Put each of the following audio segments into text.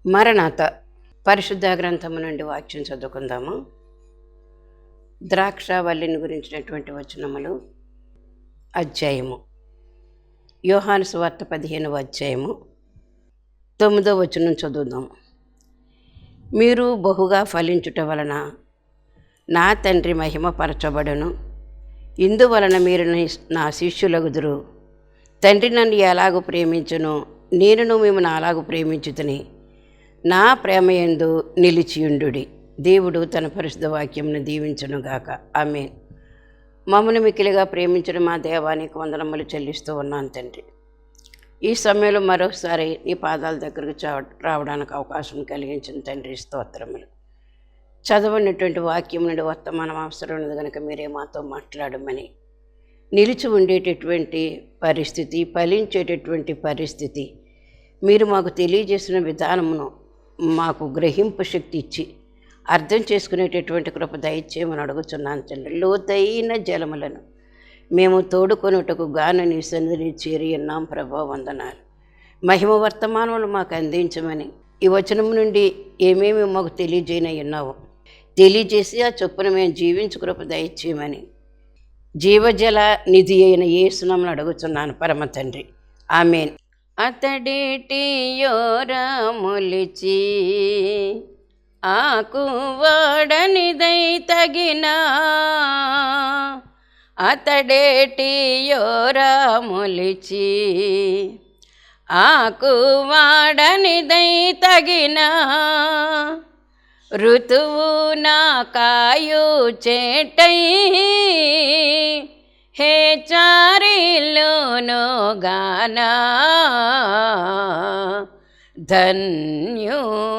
మరణాత పరిశుద్ధ గ్రంథము నుండి వాక్యం చదువుకుందాము. ద్రాక్షవల్లిని గురించినటువంటి వచనములు. అధ్యాయము యోహాను సువార్త 15వ అధ్యాయము 9వ వచనం చదువుదాం. మీరు బహుగా ఫలించుట వలన నా తండ్రి మహిమపరచబడును, ఇందువలన మీరు నా శిష్యులగుదురు. తండ్రి నన్ను ఎలాగూ ప్రేమించును, నేనును మిమ్మల్ని అలాగూ ప్రేమించుతుని. నా ప్రేమయందు నిలిచియుండుడి. దేవుడు తన పరిశుద్ధ వాక్యమును దీవించునుగాక. ఆమేన్. మమ్మల్ని మిక్కిలిగా ప్రేమించిన మా దేవానికి వందనములు చెల్లిస్తూ ఉన్నాను తండ్రి. ఈ సమయంలో మరోసారి నీ పాదాల దగ్గరకు రావడానికి అవకాశం కలిగించిన తండ్రి స్తోత్రములు. చదవనటువంటి వాక్యం నుండి వర్తమానం అవసరం ఉన్నది కనుక మీరే మాతో మాట్లాడమని, నిలిచి ఉండేటటువంటి పరిస్థితి, ఫలించేటటువంటి పరిస్థితి మీరు మాకు తెలియజేసిన విధానమును మాకు గ్రహింపు శక్తి ఇచ్చి అర్థం చేసుకునేటటువంటి కృప దయచేయమని అడుగుతున్నాను తండ్రి. లోతైన జలములను మేము తోడుకొనుటకు గాను నీ సన్నిధిని చేరి ఉన్నాం ప్రభా, వందనాలు. మహిమ వర్తమానములు మాకు అందించమని, ఈ వచనం నుండి ఏమేమి మాకు తెలియజేయనయ్యున్నావో తెలియజేసి ఆ చొప్పున మేము జీవించు కృప దయచేయమని జీవజల నిధి అయిన యేసునామమున అడుగుతున్నాను పరమ తండ్రి. ఆమేన్. అతడేటి యోరములిచి ఆకు వాడనిదై తగిన, అతడేటి యోరములిచి ఆకు వాడనిదై తగిన, ఋతువు నా కాయు చేటై హే చారిలోను గానా, ధన్యుడు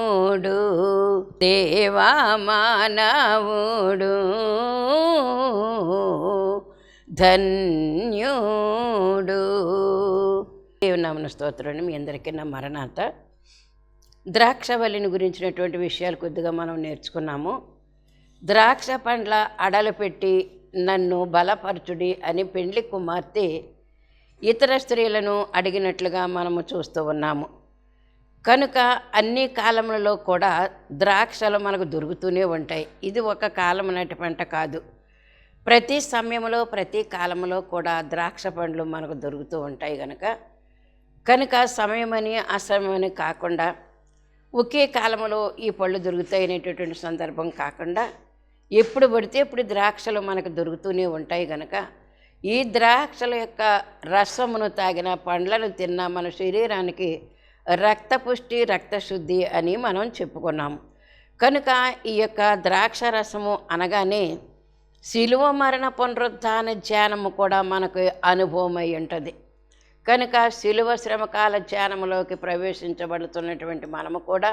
దేవా మానవుడు, ధన్యుడు. దేవునామన స్తోత్రాన్ని. మీ అందరికీ నా మరణాత. ద్రాక్షవల్లిని గురించినటువంటి విషయాలు కొద్దిగా మనం నేర్చుకున్నాము. ద్రాక్ష పండ్ల అడలు పెట్టి నన్ను బలపరచుడి అని పెండ్లి కుమార్తె ఇతర స్త్రీలను అడిగినట్లుగా మనము చూస్తూ ఉన్నాము. కనుక అన్ని కాలములలో కూడా ద్రాక్షలు మనకు దొరుకుతూనే ఉంటాయి. ఇది ఒక కాలం నాటి పంట కాదు. ప్రతి సమయంలో ప్రతి కాలంలో కూడా ద్రాక్ష పండ్లు మనకు దొరుకుతూ ఉంటాయి. కనుక సమయమని అసమయమని కాకుండా ఒకే కాలంలో ఈ పళ్ళు దొరుకుతాయి అనేటటువంటి సందర్భం కాకుండా ఎప్పుడు పడితే ఎప్పుడు ద్రాక్షలు మనకు దొరుకుతూనే ఉంటాయి. ఈ ద్రాక్షల యొక్క రసమును తాగిన, పండ్లను తిన్న మన శరీరానికి రక్తపుష్టి, రక్తశుద్ధి అని మనం చెప్పుకున్నాము. కనుక ఈ యొక్క ద్రాక్ష రసము అనగానే శిలువ మరణ పునరుత్థాన ధ్యానము కూడా మనకు అనుభవం అయి ఉంటుంది. కనుక శిలువ శ్రమకాల ధ్యానములోకి ప్రవేశించబడుతున్నటువంటి మనము కూడా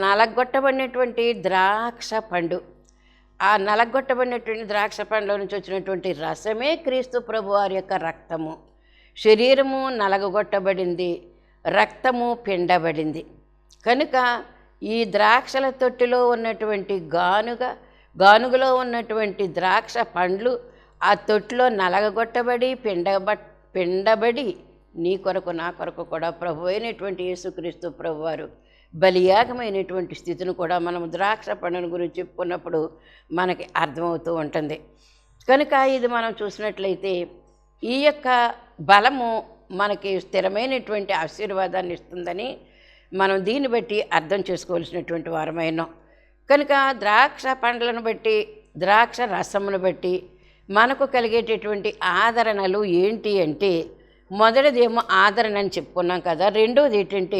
నలగొట్టబడినటువంటి ద్రాక్ష పండు, ఆ నలగొట్టబడినటువంటి ద్రాక్ష పండులో నుంచి వచ్చినటువంటి రసమే క్రీస్తు ప్రభు వారి యొక్క రక్తము. శరీరము నలగొట్టబడింది, రక్తము పిండబడింది. కనుక ఈ ద్రాక్షల తొట్టిలో ఉన్నటువంటి గానుగలో ఉన్నటువంటి ద్రాక్ష పండ్లు ఆ తొట్టిలో నలగొట్టబడి పిండబడి నీ కొరకు నా కొరకు కూడా ప్రభు అయినటువంటి యేసుక్రీస్తు ప్రభు వారు బలియాగమైనటువంటి స్థితిని కూడా మనం ద్రాక్ష పండును గురించి చెప్పుకున్నప్పుడు మనకి అర్థమవుతూ ఉంటుంది. కనుక ఇది మనం చూసినట్లయితే ఈ యొక్క బలము మనకి స్థిరమైనటువంటి ఆశీర్వాదాన్ని ఇస్తుందని మనం దీన్ని బట్టి అర్థం చేసుకోవాల్సినటువంటి వారమైనాం. కనుక ద్రాక్ష పండ్లను బట్టి, ద్రాక్ష రసమును బట్టి మనకు కలిగేటటువంటి ఆదరణలు ఏంటి అంటే, మొదటిదేమో ఆదరణ అని చెప్పుకున్నాం కదా. రెండోది ఏంటంటే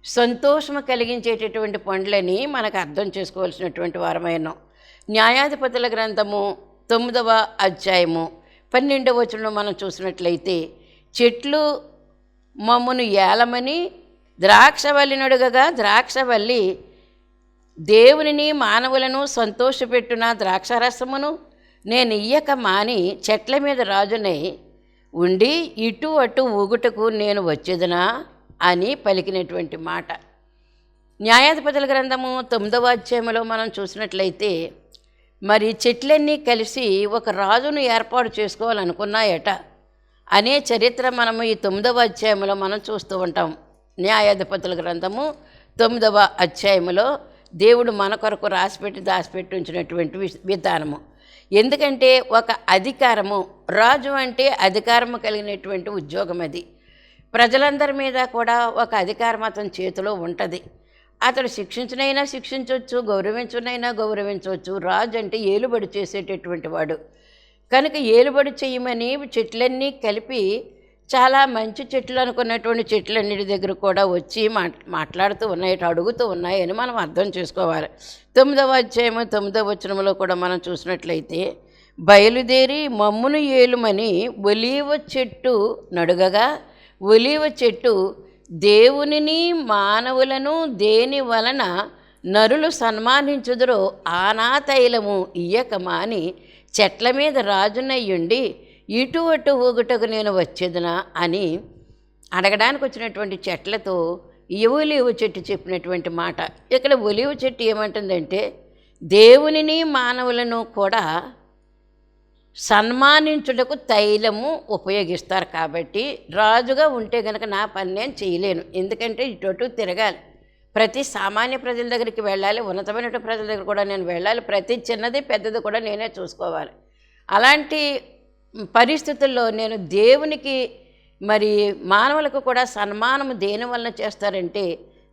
సంతోషము కలిగించేటటువంటి పండ్లని మనకు అర్థం చేసుకోవాల్సినటువంటి వారమైనాం. న్యాయాధిపతుల గ్రంథము 9వ అధ్యాయము 12వ వచనంలో మనం చూసినట్లయితే, చెట్లు మమ్మును ఏలమని ద్రాక్షవల్లిని అడుగగా, ద్రాక్షవల్లి దేవునిని మానవులను సంతోషపెట్టున ద్రాక్షరసమును నేను ఇయ్యక మాని చెట్ల మీద రాజునై ఉండి ఇటు అటు ఊగుటకు నేను వచ్చేదనా అని పలికినటువంటి మాట. న్యాయాధిపతుల గ్రంథము 9వ అధ్యాయంలో మనం చూసినట్లయితే, మరి చెట్లన్నీ కలిసి ఒక రాజును ఏర్పాటు చేసుకోవాలనుకున్నాయట అనే చరిత్ర మనము ఈ 9వ అధ్యాయంలో మనం చూస్తూ ఉంటాం. న్యాయాధిపతుల గ్రంథము 9వ అధ్యాయములో దేవుడు మన కొరకు రాసిపెట్టి దాచిపెట్టి ఉంచినటువంటి విధానము. ఎందుకంటే ఒక అధికారము, రాజు అంటే అధికారము కలిగినటువంటి ఉద్యోగం. అది ప్రజలందరి మీద కూడా ఒక అధికారం అతని చేతిలో ఉంటుంది. అతడు శిక్షించునైనా శిక్షించవచ్చు, గౌరవించునైనా గౌరవించవచ్చు. రాజు అంటే ఏలుబడి చేసేటటువంటి వాడు కనుక ఏలుబడి చేయమని చెట్లన్నీ కలిపి చాలా మంచి చెట్లు అనుకున్నటువంటి చెట్లన్నిటి దగ్గర కూడా వచ్చి మాట్లాడుతూ ఉన్నాయి, అడుగుతూ ఉన్నాయని మనం అర్థం చేసుకోవాలి. 9వ అధ్యాయము 9వ వచనంలో కూడా మనం చూసినట్లయితే, బయలుదేరి మమ్మును ఏలుమని ఒలీవ చెట్టు నడుగగా, ఒలీవ చెట్టు దేవునిని మానవులను దేని వలన నరులు సన్మానించుదురో ఆనా తైలము ఇయ్యక మాని చెట్ల మీద రాజునయ్యుండి ఇటు అటు ఊగుటకు నేను వచ్చేదనా అని అడగడానికి వచ్చినటువంటి చెట్లతో ఒలీవ చెట్టు చెప్పినటువంటి మాట. ఇక్కడ ఒలీవ చెట్టు ఏమంటుందంటే, దేవునిని మానవులను కూడా సన్మానించుటకు తైలము ఉపయోగిస్తారు. కాబట్టి రాజుగా ఉంటే కనుక నా పని నేను చేయలేను, ఎందుకంటే ఇటు తిరగాలి, ప్రతి సామాన్య ప్రజల దగ్గరికి వెళ్ళాలి, ఉన్నతమైన ప్రజల దగ్గర కూడా నేను వెళ్ళాలి, ప్రతి చిన్నది పెద్దది కూడా నేనే చూసుకోవాలి. అలాంటి పరిస్థితుల్లో నేను దేవునికి మరి మానవులకు కూడా సన్మానము దేని వలన చేస్తారంటే,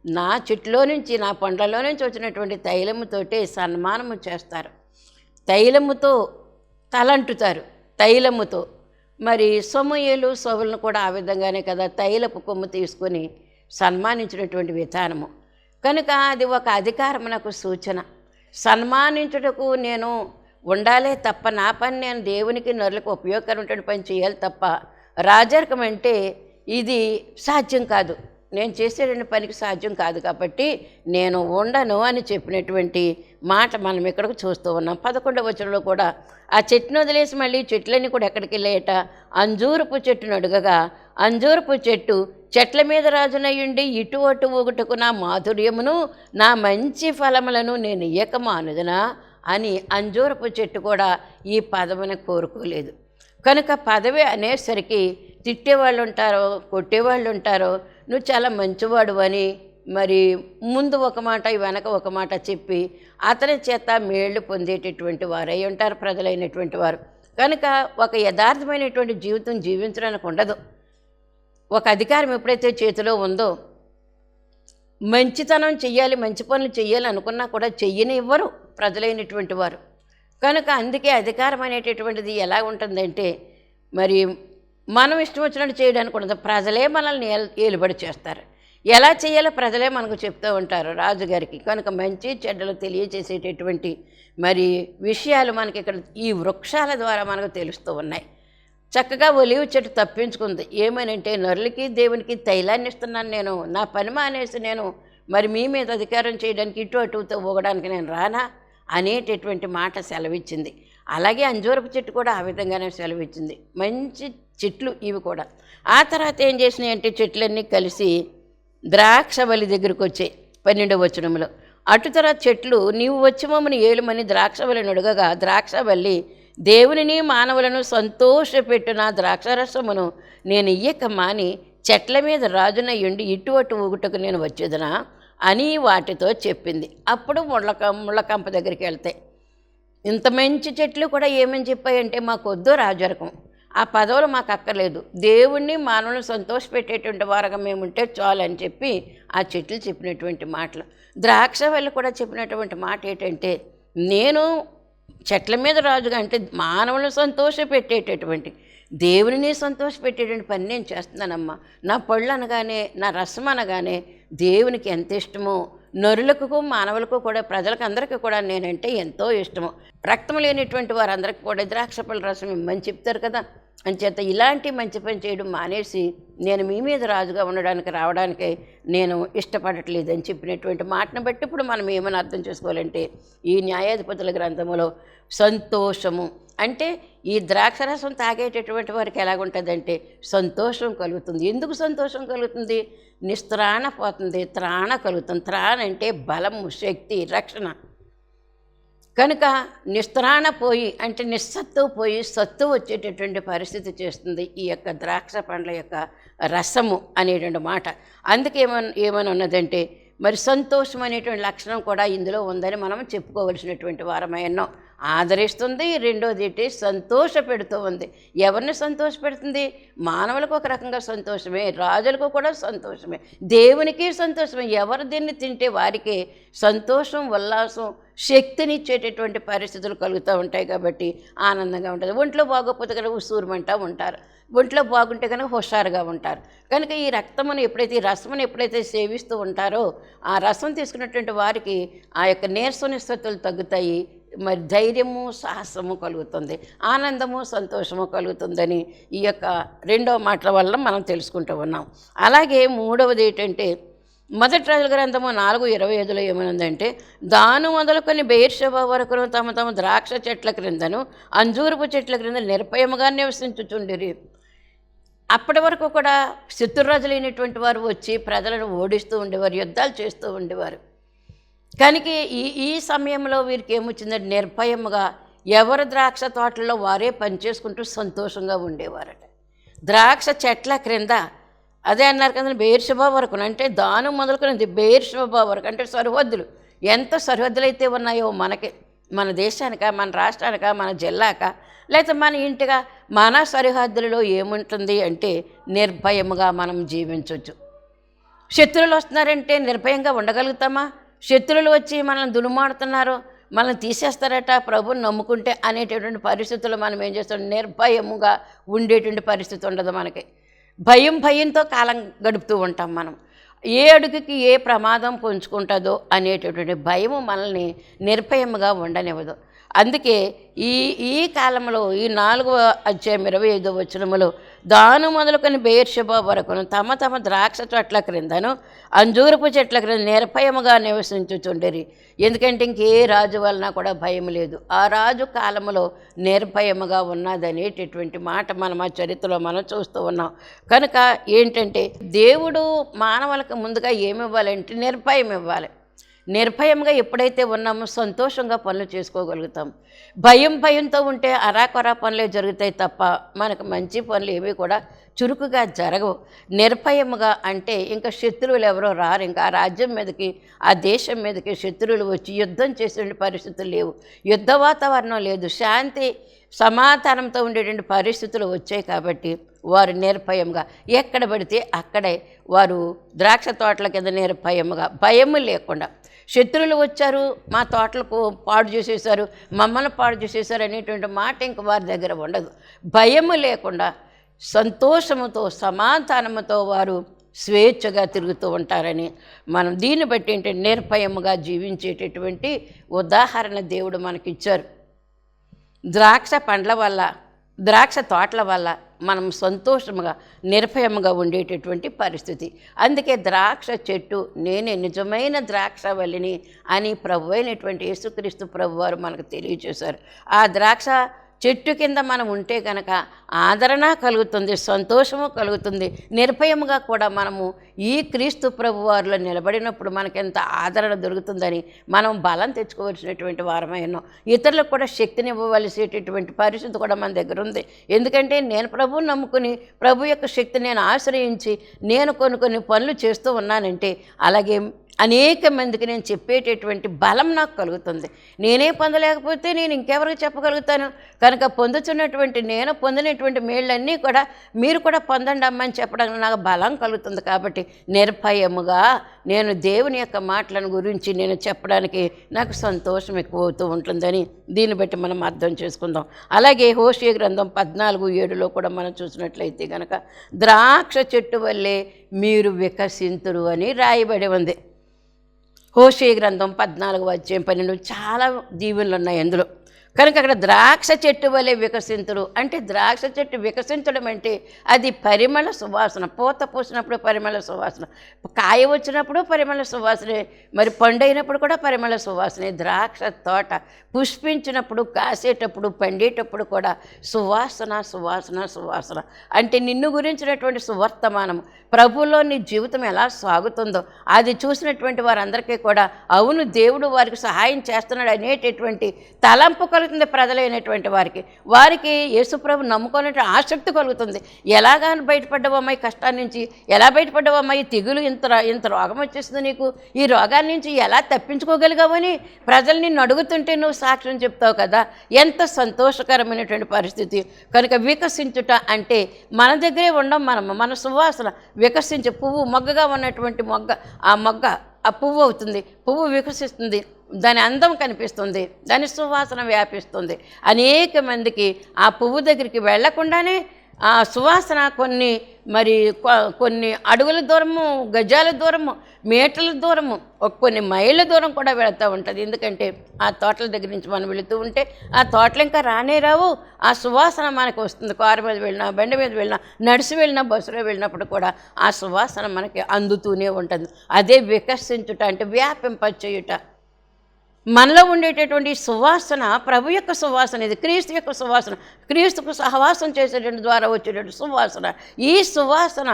నా చెట్లో నుంచి నా పండ్లలో నుంచి వచ్చినటువంటి తైలముతోటే సన్మానము చేస్తారు. తైలముతో తలంటుతారు, తైలముతో. మరి సమూయేలు సౌలును కూడా ఆ విధంగానే కదా తైలపు కొమ్ము తీసుకొని సన్మానించినటువంటి విధానము. కనుక అది ఒక అధికారమునకు సూచన. సన్మానించుటకు నేను ఉండాలే తప్ప, నా పని నేను దేవునికి నరులకు ఉపయోగకరమైన పని చేయాలి తప్ప, రాజరికం అంటే ఇది సాధ్యం కాదు, నేను చేసేటువంటి పనికి సాధ్యం కాదు, కాబట్టి నేను ఉండను అని చెప్పినటువంటి మాట మనం ఇక్కడికి చూస్తూ ఉన్నాం. 11వ వచనంలో కూడా ఆ చెట్టును వదిలేసి మళ్ళీ చెట్లన్నీ కూడా ఎక్కడికి వెళ్ళాయట, అంజూరపు చెట్టును అడుగగా, అంజూరపు చెట్టు చెట్ల మీద రాజునయ్యుండి ఇటు అటు ఊగుటకు నా మాధుర్యమును నా మంచి ఫలములను నేను ఇయ్యక మానుదునా అని అంజూరపు చెట్టు కూడా ఈ పదవిని కోరుకోలేదు. కనుక పదవి అనేసరికి తిట్టేవాళ్ళు ఉంటారో, కొట్టేవాళ్ళు ఉంటారో, నువ్వు చాలా మంచివాడు అని మరి ముందు ఒక మాట వెనక ఒక మాట చెప్పి అతని చేత మేళ్లు పొందేటటువంటి వారై ఉంటారు ప్రజలైనటువంటి వారు. కనుక ఒక యథార్థమైనటువంటి జీవితం జీవించడానికి ఉండదు. ఒక అధికారం ఎప్పుడైతే చేతిలో ఉందో, మంచితనం చెయ్యాలి, మంచి పనులు చెయ్యాలి అనుకున్నా కూడా చెయ్యనివ్వరు ప్రజలైనటువంటి వారు. కనుక అందుకే అధికారం అనేటటువంటిది ఎలా ఉంటుందంటే, మరి మనం ఇష్టం వచ్చినట్టు చేయడానికి ఉండదు, ప్రజలే మనల్ని ఏలుబడి చేస్తారు. ఎలా చేయాలో ప్రజలే మనకు చెప్తూ ఉంటారు రాజుగారికి. కనుక మంచి చెడ్డలు తెలియజేసేటటువంటి మరి విషయాలు మనకి ఇక్కడ ఈ వృక్షాల ద్వారా మనకు తెలుస్తూ ఉన్నాయి. చక్కగా ఒలీవ చెట్టు తప్పించుకుంది. ఏమనంటే, నరులకి దేవునికి తైలాన్ని ఇస్తున్నాను నేను, నా పని మానేసి నేను మరి మీ మీద అధికారం చేయడానికి ఇటు అటుతో ఊగడానికి నేను రానా అనేటటువంటి మాట సెలవిచ్చింది. అలాగే అంజూరపు చెట్టు కూడా ఆ విధంగానే సెలవిచ్చింది. మంచి చెట్లు ఇవి కూడా. ఆ తర్వాత ఏం చేసినాయి అంటే, చెట్లన్నీ కలిసి ద్రాక్షవల్లి దగ్గరికి వచ్చాయి 12వ వచనంలో. అటు తర్వాత చెట్లు నీవు వచ్చి మమ్మల్ని ఏలుమని ద్రాక్షవల్లిని అడుగగా, ద్రాక్షవల్లి దేవునిని మానవులను సంతోషపెట్టిన ద్రాక్షరసమును నేను ఇయ్యక మాని చెట్ల మీద రాజునయ్యుండి ఇటు అటు ఊగుటకు నేను వచ్చేదనా అని వాటితో చెప్పింది. అప్పుడు ముళ్ళకంప దగ్గరికి వెళ్తాయి. ఇంత మంచి చెట్లు కూడా ఏమని చెప్పాయంటే, మాకొద్దు రాజరికం, ఆ పదవులు మాకు అక్కర్లేదు, దేవుణ్ణి మానవులను సంతోషపెట్టేటువంటి వారుగా మేము ఉంటే చాలు అని చెప్పి ఆ చెట్లు చెప్పినటువంటి మాటలు. ద్రాక్షవల్లి కూడా చెప్పినటువంటి మాట ఏంటంటే, నేను చెట్ల మీద రాజుగా అంటే మానవులను సంతోషపెట్టేటటువంటి, దేవుని సంతోషపెట్టేటువంటి పని నేను చేస్తున్నానమ్మా. నా పళ్ళు అనగానే, నా రసం అనగానే దేవునికి ఎంత ఇష్టమో, నరులకు మానవులకు కూడా ప్రజలకు అందరికీ కూడా నేనంటే ఎంతో ఇష్టము. రక్తం లేనిటువంటి వారందరికీ కూడా ద్రాక్ష పళ్ళ రసం ఇమ్మని చెప్తారు కదా. అంచేత ఇలాంటి మంచి పని చేయడం మానేసి నేను మీ మీద రాజుగా ఉండడానికి రావడానికి నేను ఇష్టపడట్లేదు అని చెప్పినటువంటి మాటను బట్టి ఇప్పుడు మనం ఏమని అర్థం చేసుకోవాలంటే, ఈ న్యాయాధిపతుల గ్రంథంలో సంతోషము అంటే ఈ ద్రాక్షరసం తాగేటటువంటి వారికి ఎలాగుంటుందంటే సంతోషం కలుగుతుంది. ఎందుకు సంతోషం కలుగుతుంది? నిస్త్రాణ పోతుంది, త్రాణ కలుగుతుంది. త్రాణ అంటే బలము, శక్తి, రక్షణ. కనుక నిస్త్రాణ పోయి అంటే నిస్సత్తు పోయి సత్తు వచ్చేటటువంటి పరిస్థితి చేస్తుంది ఈ యొక్క ద్రాక్ష పండ్ల యొక్క రసము అనేటువంటి మాట. అందుకే ఏమని ఉన్నదంటే మరి సంతోషం అనేటువంటి లక్షణం కూడా ఇందులో ఉందని మనం చెప్పుకోవలసినటువంటి వారమైనా ఆదరిస్తుంది. రెండోది ఏంటి, సంతోష పెడుతూ ఉంది. ఎవరిని సంతోష పెడుతుంది? మానవులకు ఒక రకంగా సంతోషమే, రాజులకు కూడా సంతోషమే, దేవునికి సంతోషమే. ఎవరు దీన్ని తింటే వారికి సంతోషం, ఉల్లాసం, శక్తినిచ్చేటటువంటి పరిస్థితులు కలుగుతూ ఉంటాయి. కాబట్టి ఆనందంగా ఉంటుంది. ఒంట్లో బాగోకపోతే కనుక ఉసూరుమంటూ ఉంటారు, ఒంట్లో బాగుంటే కనుక హుషారుగా ఉంటారు. కనుక ఈ రక్తమును ఎప్పుడైతే, ఈ రసమును ఎప్పుడైతే సేవిస్తూ ఉంటారో ఆ రసం తీసుకున్నటువంటి వారికి ఆ యొక్క నీరసనిస్తతులు తగ్గుతాయి. మరి ధైర్యము, సాహసము కలుగుతుంది, ఆనందము, సంతోషము కలుగుతుందని ఈ యొక్క రెండవ మాటల వల్ల మనం తెలుసుకుంటూ ఉన్నాం. అలాగే మూడవది ఏంటంటే మొదటి రాజుల గ్రంథము 4:25 ఏమనుందంటే, దాను మొదలుకొని బెయేర్షెబా వరకును తమ తమ ద్రాక్ష చెట్ల క్రిందను అంజూరపు చెట్ల క్రింద నిర్భయముగా నివసించుచుండిరి. అప్పటి వరకు కూడా శత్రురాజులైనటువంటి వారు వచ్చి ప్రజలను ఓడిస్తూ ఉండేవారు, యుద్ధాలు చేస్తూ ఉండేవారు. కనుక ఈ సమయంలో వీరికి ఏమొచ్చిందంటే నిర్భయముగా ఎవరి ద్రాక్ష తోటల్లో వారే పనిచేసుకుంటూ సంతోషంగా ఉండేవారట. ద్రాక్ష చెట్ల క్రింద, అదే అన్నారు కదా, బెయేర్షెబా వరకు అంటే దాను మొదలుకున్నది బెయేర్షెబా వరకు అంటే సరిహద్దులు. ఎంత సరిహద్దులు అయితే ఉన్నాయో మనకి, మన దేశానిక, మన రాష్ట్రానిక, మన జిల్లాక, లేకపోతే మన ఇంటిగా, మన సరిహద్దులలో ఏముంటుంది అంటే నిర్భయముగా మనం జీవించవచ్చు. శత్రువులు వస్తున్నారంటే నిర్భయంగా ఉండగలుగుతామా? శత్రువులు వచ్చి మనల్ని దునుమాడుతున్నారు, మనల్ని తీసేస్తారట ప్రభుని నమ్ముకుంటే అనేటటువంటి పరిస్థితుల్లో మనం ఏం చేస్తాం? నిర్భయముగా ఉండేటువంటి పరిస్థితి ఉండదు మనకి. భయంతో కాలం గడుపుతూ ఉంటాం మనం. ఏ అడుగుకి ఏ ప్రమాదం పొంచుకుంటుందో అనేటటువంటి భయము మనల్ని నిర్భయముగా ఉండనివ్వదు. అందుకే ఈ కాలంలో ఈ 4వ అధ్యాయం 25వ వచనములో దాను మొదలుకొని బెయేర్షెబా వరకును తమ తమ ద్రాక్ష చెట్ల క్రిందను అంజూరపు చెట్ల క్రింద నిర్భయముగా నివసించుచుండిరి. ఎందుకంటే ఇంకే రాజు వలన కూడా భయం లేదు. ఆ రాజు కాలంలో నిర్భయముగా ఉన్నదనేటటువంటి మాట మనం ఆ చరిత్రలో మనం చూస్తూ ఉన్నాం. కనుక ఏంటంటే దేవుడు మానవులకు ముందుగా ఏమి ఇవ్వాలంటే నిర్భయం ఇవ్వాలి. నిర్భయంగా ఎప్పుడైతే ఉన్నామో సంతోషంగా పనులు చేసుకోగలుగుతాం. భయంతో ఉంటే అరాకొరా పనులే జరుగుతాయి తప్ప మనకు మంచి పనులు ఏవి కూడా చురుకుగా జరగవు. నిర్భయముగా అంటే ఇంకా శత్రువులు ఎవరో రారు, ఇంకా ఆ రాజ్యం మీదకి, ఆ దేశం మీదకి శత్రువులు వచ్చి యుద్ధం చేసే పరిస్థితులు లేవు, యుద్ధ వాతావరణం లేదు, శాంతి సమాధానంతో ఉండేటువంటి పరిస్థితులు వచ్చాయి. కాబట్టి వారు నిర్భయంగా ఎక్కడ పడితే అక్కడే వారు ద్రాక్ష తోటల కింద నిర్భయముగా, భయము లేకుండా, శత్రువులు వచ్చారు మా తోటలకు పాడు చేసేసారు, మమ్మల్ని పాడు చేసేసారు అనేటువంటి మాట ఇంక వారి దగ్గర ఉండదు. భయము లేకుండా సంతోషముతో, సమాధానముతో వారు స్వేచ్ఛగా తిరుగుతూ ఉంటారని మనం దీన్ని బట్టి ఏంటంటే నిర్భయముగా జీవించేటటువంటి ఉదాహరణ దేవుడు మనకిచ్చారు. ద్రాక్ష పండ్ల వల్ల, ద్రాక్ష తోటల వల్ల మనం సంతోషముగా, నిర్భయముగా ఉండేటటువంటి పరిస్థితి. అందుకే ద్రాక్ష చెట్టు నేనే నిజమైన ద్రాక్షవల్లిని అని ప్రభు అయినటువంటి యేసుక్రీస్తు ప్రభువారు మనకు తెలియజేశారు. ఆ ద్రాక్ష చెట్టు కింద మనం ఉంటే కనుక ఆదరణ కలుగుతుంది, సంతోషము కలుగుతుంది. నిర్భయముగా కూడా మనము ఈ క్రీస్తు ప్రభువారిలో నిలబడినప్పుడు మనకెంత ఆదరణ దొరుకుతుందని మనం బలం తెచ్చుకోవాల్సినటువంటి వారమైనాం. ఇతరులకు కూడా శక్తిని ఇవ్వవలసేటటువంటి పరిస్థితి కూడా మన దగ్గర ఉంది. ఎందుకంటే నేను ప్రభువుని నమ్ముకుని ప్రభు యొక్క శక్తి నేను ఆశ్రయించి నేను కొన్ని పనులు చేస్తూ ఉన్నానంటే అలాగే అనేక మందికి నేను చెప్పేటటువంటి బలం నాకు కలుగుతుంది. నేనే పొందలేకపోతే నేను ఇంకెవరికి చెప్పగలుగుతాను? కనుక పొందుతున్నటువంటి, నేను పొందినటువంటి మేళ్ళన్నీ కూడా మీరు కూడా పొందండి అమ్మని చెప్పడానికి నాకు బలం కలుగుతుంది. కాబట్టి నిర్భయముగా నేను దేవుని యొక్క మాటలను గురించి నేను చెప్పడానికి నాకు సంతోషం ఎక్కువ అవుతూ ఉంటుందని దీన్ని బట్టి మనం అర్థం చేసుకుందాం. అలాగే హోషేయ గ్రంథం 14:7 కూడా మనం చూసినట్లయితే కనుక ద్రాక్ష చెట్టు వల్లే మీరు వికసింతురు అని రాయబడి ఉంది. హోషేయ గ్రంథం 14వ అధ్యాయం 12 చాలా దీవెనలు ఉన్నాయి అందులో. కనుక అక్కడ ద్రాక్ష చెట్టు వలె వికసింతురు అంటే ద్రాక్ష చెట్టు వికసించడం అంటే అది పరిమళ సువాసన. పూత పూసినప్పుడు పరిమళ సువాసన, కాయ వచ్చినప్పుడు పరిమళ సువాసనే, మరి పండైనప్పుడు కూడా పరిమళ సువాసనే. ద్రాక్ష తోట పుష్పించినప్పుడు, కాసేటప్పుడు, పండేటప్పుడు కూడా సువాసన సువాసన సువాసన. అంటే నిన్ను గురించినటువంటి సువర్తమానము, ప్రభువులో నీ జీవితం ఎలా సాగుతుందో అది చూసినటువంటి వారందరికీ కూడా అవును దేవుడు వారికి సహాయం చేస్తున్నాడు అనేటటువంటి తలంపు కలుగుతుంది. ప్రజలైనటువంటి వారికి యేసుప్రభు నమ్ముకునే ఆసక్తి కలుగుతుంది. ఎలాగా బయటపడ్డావమ్మాయి కష్టాన్ని నుంచి, ఎలా బయటపడ్డావమ్మాయి తెగులు, ఇంత రోగం వచ్చేస్తుంది నీకు, ఈ రోగాన్ని నుంచి ఎలా తప్పించుకోగలిగావని ప్రజలు నిన్ను అడుగుతుంటే నువ్వు సాక్ష్యం చెప్తావు కదా, ఎంత సంతోషకరమైనటువంటి పరిస్థితి. కనుక వికసించుట అంటే మన దగ్గరే ఉండం, మన సువాసన వికసించే పువ్వు, మొగ్గగా ఉన్నటువంటి ఆ పువ్వు అవుతుంది, పువ్వు వికసిస్తుంది, దాని అందం కనిపిస్తుంది, దాని సువాసన వ్యాపిస్తుంది. అనేక మందికి ఆ పువ్వు దగ్గరికి వెళ్లకుండానే ఆ సువాసన కొన్ని అడుగుల దూరము, గజాల దూరము, మీటర్ల దూరము, కొన్ని మైళ్ళ దూరం కూడా వెళుతూ ఉంటుంది. ఎందుకంటే ఆ తోటల దగ్గర నుంచి మనం వెళుతూ ఉంటే ఆ తోటలు ఇంకా రానే రావు, ఆ సువాసన మనకు వస్తుంది. కారు మీద వెళ్ళినా, బండి మీద వెళ్ళినా, నడిచి వెళ్ళినా, బస్సులో వెళ్ళినప్పుడు కూడా ఆ సువాసన మనకి అందుతూనే ఉంటుంది. అదే వికసించుట అంటే వ్యాపింపచేయుట. మనలో ఉండేటటువంటి సువాసన ప్రభు యొక్క సువాసన, ఇది క్రీస్తు యొక్క సువాసన, క్రీస్తుకు సహవాసం చేసేటువంటి ద్వారా వచ్చేటువంటి సువాసన. ఈ సువాసన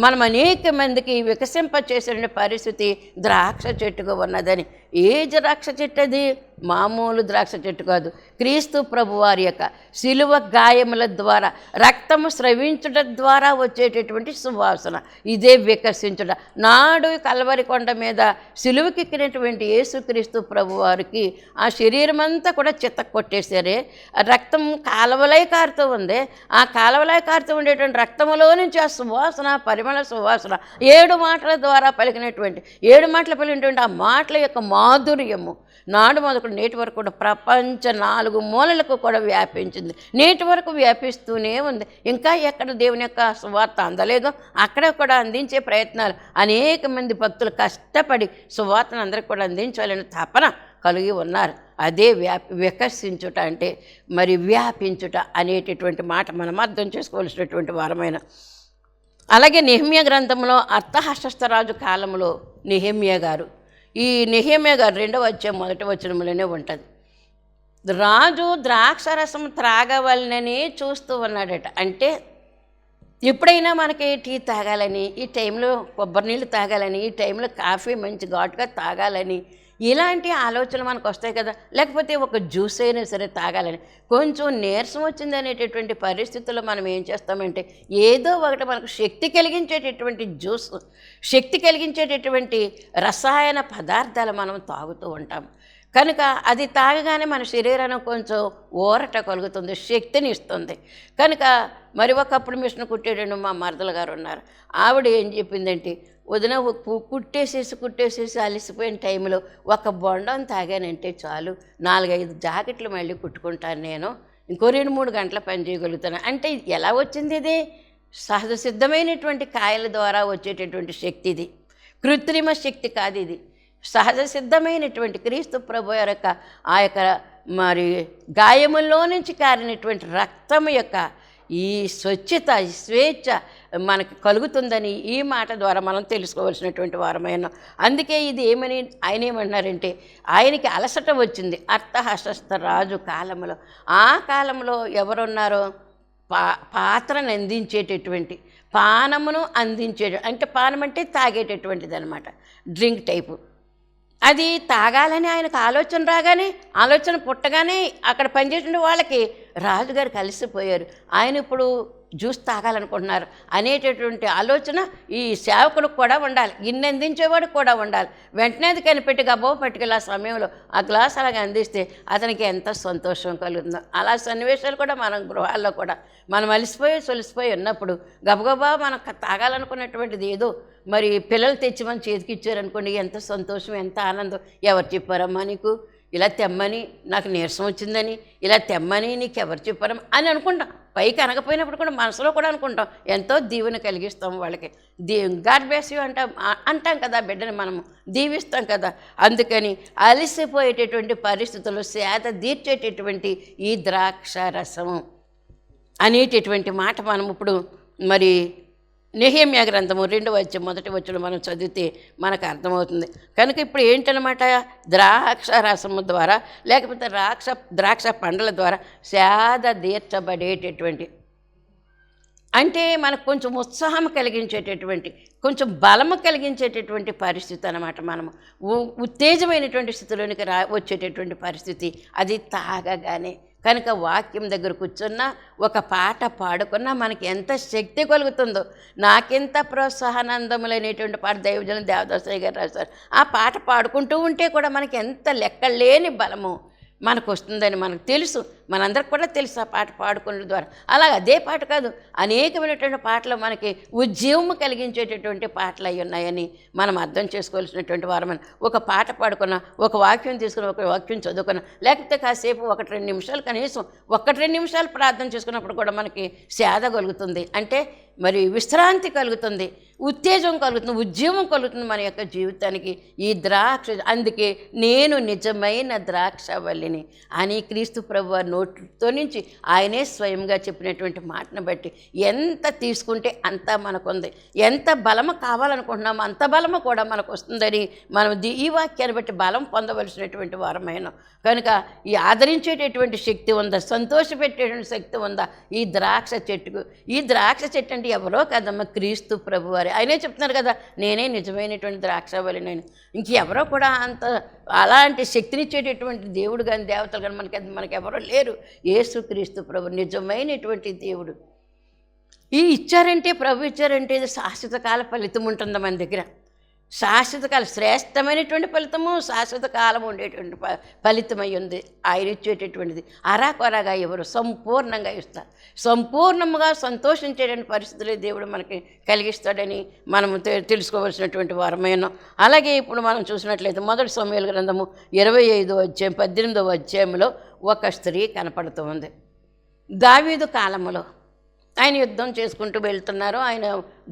మనం అనేక మందికి వికసింపచేసేటువంటి పరిస్థితి ద్రాక్ష చెట్టుగా ఉన్నదని. ఏ ద్రాక్ష చెట్టు అది? మామూలు ద్రాక్ష చెట్టు కాదు, క్రీస్తు ప్రభు వారి యొక్క శిలువ గాయముల ద్వారా, రక్తము స్రవించుట ద్వారా వచ్చేటటువంటి సువాసన. ఇదే వికసించుట. నాడు కల్వరి కొండ మీద శిలువకెక్కినటువంటి యేసుక్రీస్తు ప్రభు వారికి ఆ శరీరం అంతా కూడా చిత్త కొట్టేశారే, రక్తం కాలవలై కారుతూ ఉంది. ఆ కాలవలై కారుతూ ఉండేటువంటి రక్తములో నుంచి ఆ సువాసన, పరిమళ సువాసన, 7 మాటల ద్వారా పలికినటువంటి 7 మాటలు పలికినటువంటి ఆ మాటల యొక్క మాధుర్యము నాడు మొదలు నేటి వరకు కూడా ప్రపంచ 4 మూలలకు కూడా వ్యాపించింది. నేటి వరకు వ్యాపిస్తూనే ఉంది. ఇంకా ఎక్కడ దేవుని యొక్క సువార్త అందలేదో అక్కడ కూడా అందించే ప్రయత్నాలు, అనేక మంది భక్తులు కష్టపడి సువార్తను అందరికీ కూడా అందించాలని తపన కలిగి ఉన్నారు. అదే వికసించుట అంటే మరి వ్యాపించుట అనేటటువంటి మాట మనం అర్థం చేసుకోవాల్సినటువంటి వారమైన. అలాగే నెహెమ్యా గ్రంథంలో అర్థహస్తరాజు కాలంలో నెహెమ్యా గారు, ఈ నెహెమ్యా గారు 2వ అధ్యాయం 1వ వచనంలోనే ఉంటుంది. రాజు ద్రాక్షరసం త్రాగవలనని చూస్తూ ఉన్నాడట. అంటే ఎప్పుడైనా మనకి టీ తాగాలని, ఈ టైంలో కొబ్బరి నీళ్ళు తాగాలని, ఈ టైంలో కాఫీ మంచి ఘాటుగా తాగాలని, ఇలాంటి ఆలోచనలు మనకు వస్తాయి కదా. లేకపోతే ఒక జ్యూస్ అయినా సరే తాగాలని, కొంచెం నీరసం వచ్చింది అనేటటువంటి పరిస్థితుల్లో మనం ఏం చేస్తామంటే ఏదో ఒకటి మనకు శక్తి కలిగించేటటువంటి జ్యూస్, శక్తి కలిగించేటటువంటి రసాయన పదార్థాలు మనం తాగుతూ ఉంటాం. కనుక అది తాగగానే మన శరీరానికి కొంచెం ఊరట కలుగుతుంది, శక్తిని ఇస్తుంది. కనుక మరి ఒకప్పుడు మిషన్ కుట్టేటండి మా మరదలు గారు ఉన్నారు. ఆవిడ ఏం చెప్పిందంటే, వదిన కుట్టేసేసి అలసిపోయిన టైంలో ఒక బొండం తాగానంటే చాలు, 4-5 జాకెట్లు మళ్ళీ కుట్టుకుంటాను, నేను ఇంకో 2-3 గంటల పని చేయగలుగుతాను. అంటే ఎలా వచ్చింది? ఇది సహజ సిద్ధమైనటువంటి కాయల ద్వారా వచ్చేటటువంటి శక్తి, ఇది కృత్రిమ శక్తి కాదు. ఇది సహజ సిద్ధమైనటువంటి క్రీస్తు ప్రభు యొక్క ఆ యొక్క మరి గాయముల్లో నుంచి కారినటువంటి రక్తము యొక్క ఈ స్వచ్ఛత, ఈ స్వేచ్ఛ మనకి కలుగుతుందని ఈ మాట ద్వారా మనం తెలుసుకోవాల్సినటువంటి వారమైన. అందుకే ఇది ఆయన ఏమన్నారంటే, ఆయనకి అలసట వచ్చింది అర్థహస్త రాజు కాలంలో. ఆ కాలంలో ఎవరున్నారో పాత్రను అందించేటటువంటి, పానమును అంటే పానం అంటే తాగేటటువంటిది అనమాట, డ్రింక్ టైపు. అది తాగాలని ఆయనకు ఆలోచన పుట్టగానే అక్కడ పనిచేసిన వాళ్ళకి రాజుగారు కలిసిపోయారు. ఆయన ఇప్పుడు జ్యూస్ తాగాలనుకుంటున్నారు అనేటటువంటి ఆలోచన ఈ సేవకులకు కూడా ఉండాలి, గిన్నె అందించేవాడికి కూడా ఉండాలి. వెంటనే అది కనిపెట్టి గబ్బో పట్టుకెళ్ళి ఆ సమయంలో ఆ గ్లాస్ అలాగే అందిస్తే అతనికి ఎంత సంతోషం కలుగుతుందో. అలా సన్నివేశాలు కూడా మనం గృహాల్లో కూడా మనం సొలిసిపోయి ఉన్నప్పుడు గబగబా మనం తాగాలనుకున్నటువంటిది ఏదో మరి పిల్లలు తెచ్చి మన చేతికి ఇచ్చారనుకోండి, ఎంత సంతోషం, ఎంత ఆనందం. ఎవరు చెప్పారమ్మా నీకు ఇలా తెమ్మని, నాకు నీరసం వచ్చిందని ఇలా తెమ్మని నీకు ఎవరు చెప్పారమ్మా అని అనుకుంటాం. పైకి అనకపోయినప్పుడు కూడా మనసులో కూడా అనుకుంటాం, ఎంతో దీవెన కలిగిస్తాం వాళ్ళకి. గాడ్ బ్లెస్ యూ అంటాం కదా, బిడ్డని మనము దీవిస్తాం కదా. అందుకని అలసిపోయేటటువంటి పరిస్థితుల్లో సేద తీర్చేటటువంటి ఈ ద్రాక్ష రసము అనేటటువంటి మాట మనం ఇప్పుడు మరి నెహెమ్యా గ్రంథము 2వ అధ్యాయం 1వ వచనం మనం చదివితే మనకు అర్థమవుతుంది. కనుక ఇప్పుడు ఏంటనమాట, ద్రాక్ష రసము ద్వారా లేకపోతే ద్రాక్ష పండ్ల ద్వారా సేద తీర్చబడేటటువంటి, అంటే మనకు కొంచెం ఉత్సాహం కలిగించేటటువంటి, కొంచెం బలము కలిగించేటటువంటి పరిస్థితి అన్నమాట. మనము ఉత్తేజమైనటువంటి స్థితిలోనికి వచ్చేటటువంటి పరిస్థితి అది తాగగానే. కనుక వాక్యం దగ్గర కూర్చున్నా, ఒక పాట పాడుకున్నా మనకి ఎంత శక్తి కలుగుతుందో. నాకెంత ప్రోత్సాహానందములైనటువంటి పాట దైవజనం దేవదాసయ్య గారు రాశారు. ఆ పాట పాడుకుంటూ ఉంటే కూడా మనకి ఎంత లెక్కలేని బలము మనకు వస్తుందని మనకు తెలుసు, మనందరికి కూడా తెలుసు ఆ పాట పాడుకునే ద్వారా. అలాగే అదే పాట కాదు, అనేకమైనటువంటి పాటలు మనకి ఉద్యమం కలిగించేటటువంటి పాటలు అయి ఉన్నాయని మనం అర్థం చేసుకోవాల్సినటువంటి వారమని. ఒక పాట పాడుకున్నా, ఒక వాక్యం తీసుకుని, ఒక వాక్యం చదువుకున్నా, లేకపోతే కాసేపు 1-2 నిమిషాలు, కనీసం 1-2 నిమిషాలు ప్రార్థన చేసుకున్నప్పుడు కూడా మనకి సేద కలుగుతుంది. అంటే మరి విశ్రాంతి కలుగుతుంది, ఉత్తేజం కలుగుతుంది, ఉద్యమం కలుగుతుంది మన యొక్క జీవితానికి. ఈ ద్రాక్ష, అందుకే నేను నిజమైన ద్రాక్షవల్లిని అని క్రీస్తు ప్రభువారి నోటితో నుంచి ఆయనే స్వయంగా చెప్పినటువంటి మాటను బట్టి ఎంత తీసుకుంటే అంత మనకుంది. ఎంత బలము కావాలనుకుంటున్నామో అంత బలము కూడా మనకు వస్తుందని మనం ఈ వాక్యాన్ని బట్టి బలం పొందవలసినటువంటి వారమైన. కనుక ఈ ఆదరించేటటువంటి శక్తి ఉందా, సంతోషపెట్టేటువంటి శక్తి ఉందా ఈ ద్రాక్ష చెట్టుకు. ఈ ద్రాక్ష చెట్టు అంటే ఎవరో కదమ్మా, క్రీస్తు ప్రభువారి. ఆయనే చెప్తున్నారు కదా, నేనే నిజమైనటువంటి ద్రాక్షవల్లి. నేను ఇంకెవరో కూడా అంత అలాంటి శక్తినిచ్చేటటువంటి దేవుడు కానీ దేవతలు కానీ మనకెవరో లేరు. యేసుక్రీస్తు ప్రభు నిజమైనటువంటి దేవుడు. ఈ ఇచ్చారంటే, ప్రభు ఇచ్చారంటే ఇది శాశ్వత కాల ఫలితం ఉంటుంది మన దగ్గర. శాశ్వత కాలం, శ్రేష్టమైనటువంటి ఫలితము, శాశ్వత కాలం ఉండేటువంటి ఫలితమై ఉంది ఆయన ఇచ్చేటటువంటిది. అరాకొరగా ఎవరు సంపూర్ణంగా ఇస్తారు. సంపూర్ణంగా సంతోషించేటువంటి పరిస్థితులే దేవుడు మనకి కలిగిస్తాడని మనము తెలుసుకోవాల్సినటువంటి వారమైన. అలాగే ఇప్పుడు మనం చూసినట్లయితే 1 సమూయేలు గ్రంథము 25వ అధ్యాయం 18వ అధ్యాయంలో ఒక స్త్రీ కనపడుతూ ఉంది. దావీదు కాలములో ఆయన యుద్ధం చేసుకుంటూ వెళ్తున్నారు. ఆయన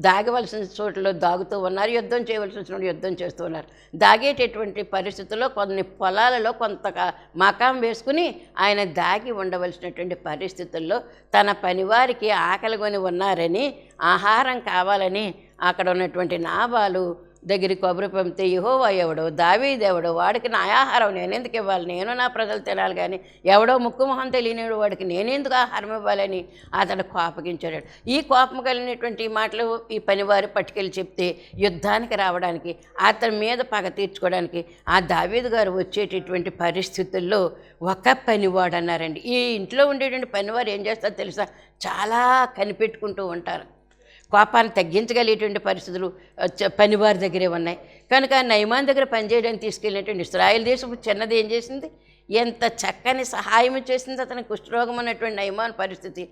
దాగవలసిన చోట్లలో దాగుతూ ఉన్నారు, యుద్ధం చేయవలసిన చోట్ల యుద్ధం చేస్తూ ఉన్నారు. దాగేటటువంటి పరిస్థితుల్లో కొన్ని పొలాలలో కొంత మకాం వేసుకుని ఆయన దాగి ఉండవలసినటువంటి పరిస్థితుల్లో తన పనివారికి ఆకలిగొని ఉన్నారని, ఆహారం కావాలని అక్కడ ఉన్నటువంటి నాబాలు దగ్గరికి కబురు పంపితే, యెహోవా ఎవడో, దావీదెవడో, వాడికి నా ఆహారం నేనెందుకు ఇవ్వాలి, నేను నా ప్రజలు తినాలి కానీ ఎవడో ముక్కు మొహం తెలియనివాడు వాడికి నేనెందుకు ఆహారం ఇవ్వాలని అతడు కోపగించాడు. ఈ కోపం కలిగినటువంటి మాటలు ఈ పనివారు పట్టుకెళ్ళి చెప్తే యుద్ధానికి రావడానికి, అతని మీద పగ తీర్చుకోవడానికి ఆ దావీదు గారు వచ్చేటటువంటి పరిస్థితుల్లో ఒక పనివాడు అన్నారండి. ఈ ఇంట్లో ఉండేటువంటి పనివారు ఏం చేస్తారో తెలుసా, చాలా కనిపెట్టుకుంటూ ఉంటారు. కోపాన్ని తగ్గించగలిగేటువంటి పరిస్థితులు పనివారి దగ్గరే ఉన్నాయి. కనుక నయమాన్ దగ్గర పనిచేయడానికి తీసుకెళ్ళినటువంటి ఇశ్రాయేల్ దేశం చిన్నది ఏం చేసింది, ఎంత చక్కని సహాయం చేసింది అతనికి. కుష్ఠరోగం ఉన్నటువంటి నయమాన్ పరిస్థితి,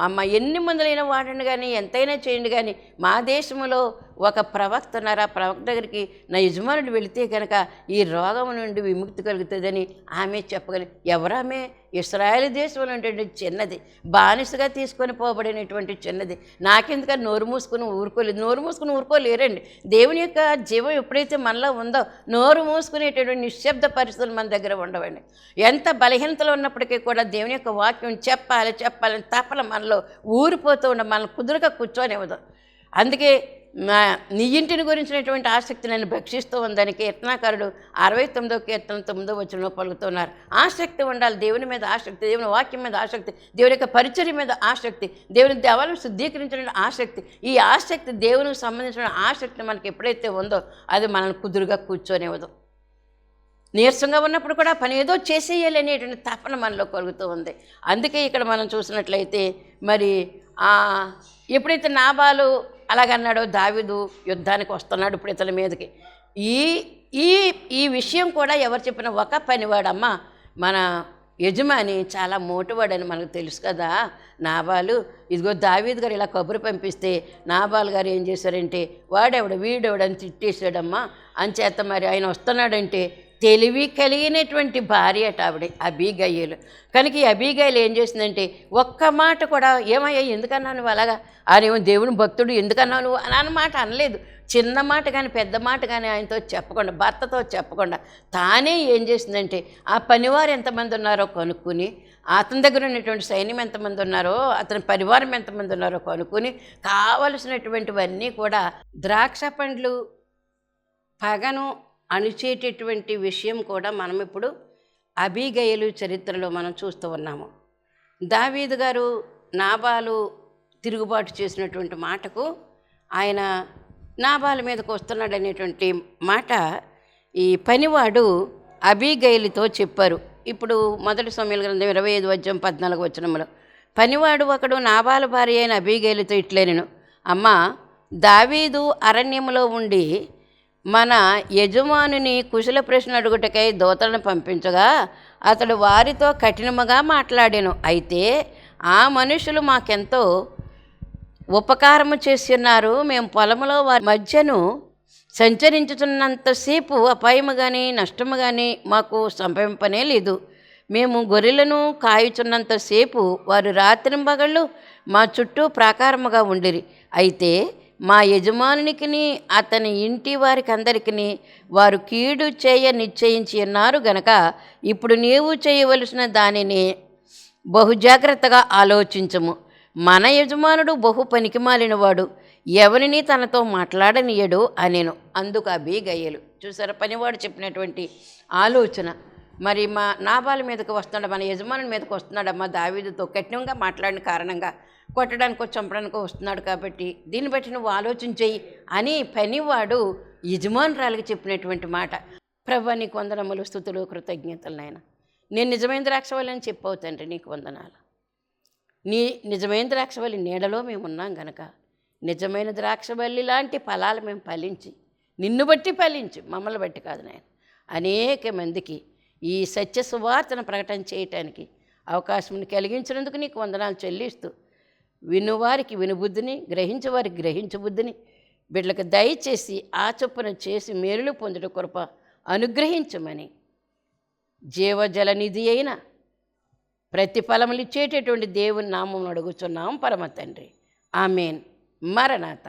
అమ్మ ఎన్ని మందులైనా వాడండి కానీ, ఎంతైనా చేయండి కానీ, మా దేశంలో ఒక ప్రవక్త ఉన్నారు, ఆ ప్రవక్త దగ్గరికి నా యజమానుడు వెళితే కనుక ఈ రోగం నుండి విముక్తి కలుగుతుందని ఆమె చెప్పగలి. ఎవరామె? ఇశ్రాయేల్ దేశంలో ఉండేటువంటి చిన్నది, బానిసగా తీసుకొని పోబడినటువంటి చిన్నది. నాకెందుకని నోరు మూసుకుని ఊరుకోలేదు. నోరు మూసుకుని ఊరుకోలేరండి. దేవుని యొక్క జీవం ఎప్పుడైతే మనలో ఉందో నోరు మూసుకునేటటువంటి నిశ్శబ్ద పరిస్థితులు మన దగ్గర ఉండవండి. ఎంత బలహీనతలో ఉన్నప్పటికీ కూడా దేవుని యొక్క వాక్యం చెప్పాలని తపన మనలో ఊరిపోతూ ఉండ, మనల్ని కుదురుగా కూర్చొనివ్వదు. అందుకే నీ ఇంటిని గురించినటువంటి ఆసక్తి నన్ను భక్షిస్తూ ఉందని కీర్తనాకారుడు 69వ కీర్తన 9వ వచనంలో పలుకుతున్నారు. ఆసక్తి ఉండాలి, దేవుని మీద ఆసక్తి, దేవుని వాక్యం మీద ఆసక్తి, దేవుని యొక్క పరిచర్య మీద ఆసక్తి, దేవుని దేవాలను శుద్ధీకరించిన ఆసక్తి. ఈ ఆసక్తి, దేవునికి సంబంధించిన ఆసక్తి మనకి ఎప్పుడైతే ఉందో అది మనల్ని కుదురుగా కూర్చొనివ్వదు. నీరసంగా ఉన్నప్పుడు కూడా పని ఏదో చేసేయాలి అనేటువంటి తపన మనలో కలుగుతూ ఉంది. అందుకే ఇక్కడ మనం చూసినట్లయితే మరి ఎప్పుడైతే నాబాలు అలాగన్నాడో, దావీదు యుద్ధానికి వస్తున్నాడు ఇప్పుడు ఇతని మీదకి. ఈ ఈ ఈ విషయం కూడా ఎవరు చెప్పిన, ఒక పనివాడమ్మ మన యజమాని చాలా మోటువాడని మనకు తెలుసు కదా. నాబాలు ఇదిగో దావీదు గారు ఇలా కబురు పంపిస్తే నాబాలు గారు ఏం చేశారంటే, వాడెవడు వీడెవడని తిట్టేశాడమ్మా. అంచేత మరి ఆయన వస్తున్నాడంటే తెలివి కలిగినటువంటి భార్య అట ఆవిడ అబీగయలు. కనుక ఈ అబీగయలు ఏం చేసిందంటే ఒక్క మాట కూడా ఏమయ్యా ఎందుకన్నా నువ్వు అలాగా, ఆయనేమో దేవుని భక్తుడు ఎందుకన్నా నువ్వు అని అన్నమాట అనలేదు. చిన్న మాట కానీ పెద్ద మాట కానీ ఆయనతో చెప్పకుండా, భర్తతో చెప్పకుండా తానే ఏం చేసిందంటే ఆ పనివారు ఎంతమంది ఉన్నారో కనుక్కుని, అతని దగ్గర ఉన్నటువంటి సైన్యం ఎంతమంది ఉన్నారో, అతని పరివారం ఎంతమంది ఉన్నారో కనుక్కుని కావలసినటువంటివన్నీ కూడా ద్రాక్ష పండ్లు పగను అణిచేటటువంటి విషయం కూడా మనం ఇప్పుడు అబీగయలు చరిత్రలో మనం చూస్తూ ఉన్నాము. దావీదు గారు నాబాలు తిరుగుబాటు చేసినటువంటి మాటకు ఆయన నాబాలు మీదకు వస్తున్నాడు అనేటువంటి మాట ఈ పనివాడు అబీగయలుతో చెప్పారు. ఇప్పుడు 1 సమూయేలు గ్రంథం 25:14 పనివాడు ఒకడు నాబాలు భార్య అయిన అబీగయలుతో ఇట్లనెను, అమ్మా, దావీదు అరణ్యములో ఉండి మన యజమానుని కుశల ప్రశ్న అడుగుటకై దూతలను పంపించగా అతడు వారితో కఠినముగా మాట్లాడాను. అయితే ఆ మనుషులు మాకెంతో ఉపకారము చేస్తున్నారు. మేము పొలములో వారి మధ్యను సంచరించుతున్నంతసేపు అపాయము కానీ నష్టము కానీ మాకు సంభవింపనే లేదు. మేము గొర్రెలను కాయుచున్నంతసేపు వారు రాత్రింబగళ్ళు మా చుట్టూ ప్రాకారముగా ఉండిరి. అయితే మా యజమానునికిని అతని ఇంటి వారికి అందరికీ వారు కీడు చేయ నిశ్చయించి ఉన్నారు గనక ఇప్పుడు నీవు చేయవలసిన దానిని బహుజాగ్రత్తగా ఆలోచించము. మన యజమానుడు బహు పనికిమాలినవాడు, ఎవరిని తనతో మాట్లాడనీయడు అనేను. అందుకు అబీగయలు. చూసారా పనివాడు చెప్పినటువంటి ఆలోచన. మరి మా నాబాలు మీదకి వస్తున్నాడు, మన యజమానుని మీదకి వస్తున్నాడమ్మా, దావీదుతో కఠినంగా మాట్లాడిన కారణంగా కొట్టడానికో చంపడానికో వస్తున్నాడు, కాబట్టి దీన్ని బట్టి నువ్వు ఆలోచించేయి అని పనివాడు యజమానురాలికి చెప్పినటువంటి మాట. ప్రభువా, నీకు వందనములు, స్తుతులు, కృతజ్ఞతలు నాయన. నేను నిజమైన ద్రాక్షవల్లి అని చెప్పవు తండ్రి, నీకు వందనాలు. నీ నిజమైన ద్రాక్షవల్లి నీడలో మేము ఉన్నాం గనక నిజమైన ద్రాక్షవల్లి లాంటి ఫలాలు మేము ఫలించి, నిన్ను బట్టి ఫలించి, మమ్మల్ని బట్టి కాదు నాయన, అనేక మందికి ఈ సత్య సువార్తను ప్రకటన చేయటానికి అవకాశం కలిగించినందుకు నీకు వందనాలు చెల్లిస్తూ, వినువారికి వినుబుద్ధిని, గ్రహించేవారికి గ్రహించు బుద్ధిని బిడ్డలకు దయచేసి ఆ చొప్పున చేసి మేలులు పొందుట కృప అనుగ్రహించమని జీవజలనిధి అయిన ప్రతిఫలములు ఇచ్చేటటువంటి దేవుని నామం అడుగుచున్నాం పరమ తండ్రి. ఆమేన్. మరణాత.